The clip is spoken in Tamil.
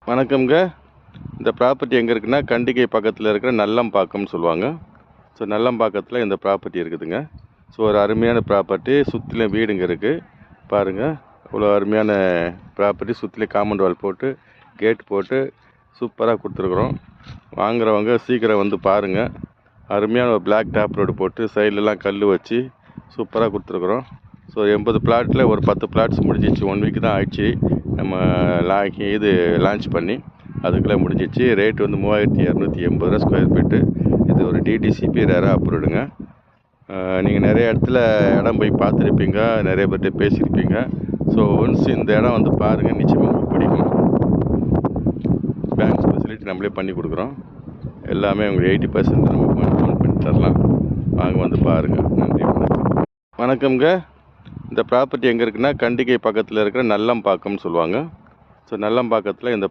வணக்கம்ங்க. இந்த ப்ராப்பர்ட்டி எங்கே இருக்குன்னா, கண்டிகை பக்கத்தில் இருக்கிற நல்லம்பாக்கம்னு சொல்லுவாங்க. ஸோ நல்லம்பாக்கத்தில் இந்த ப்ராப்பர்ட்டி இருக்குதுங்க. ஸோ ஒரு அருமையான ப்ராப்பர்ட்டி, சுற்றிலும் வீடுங்க இருக்குது. பாருங்கள், இவ்வளோ அருமையான ப்ராப்பர்ட்டி, சுற்றிலும் காம்பவுண்ட் வால் போட்டு கேட் போட்டு சூப்பராக கொடுத்துருக்குறோம். வாங்குறவங்க சீக்கிரம் வந்து பாருங்கள். அருமையான ஒரு பிளாக் டாப் ரோடு போட்டு சைட்லலாம் கல் வச்சு சூப்பராக கொடுத்துருக்குறோம். ஸோ 80 பிளாட்டில் ஒரு 10 பிளாட்ஸ் முடிஞ்சிச்சு. 1 வீக் தான் ஆயிடுச்சு நம்ம லான்ச் பண்ணி. அதுக்குள்ளே முடிஞ்சிச்சு. ரேட் வந்து 3280 ரூபா ஸ்கொயர் ஃபீட்டு. இது ஒரு டிடிசிபி ரேராக அப்ரூவ்டுங்க. நீங்கள் நிறைய இடத்துல இடம் போய் பார்த்துருப்பீங்க, நிறைய பேர்கிட்ட பேசியிருப்பீங்க. ஸோ ஒன்ஸ் இந்த இடம் வந்து பாருங்கள், நிச்சயமாக உங்களுக்கு பிடிக்கும். பேங்க் ஃபெசிலிட்டி நம்மளே பண்ணி கொடுக்குறோம். எல்லாமே உங்களுக்கு 80% நம்ம ஃபோன் பண்ணி தரலாம். வாங்க வந்து பாருங்கள். நன்றி, வணக்கம். வணக்கம்ங்க. இந்த ப்ராப்பர்ட்டி எங்கே இருக்குன்னா, கண்டிகை பக்கத்தில் இருக்கிற நல்லம்பாக்கம்னு சொல்லுவாங்க. ஸோ நல்லம்பாக்கத்தில் இந்த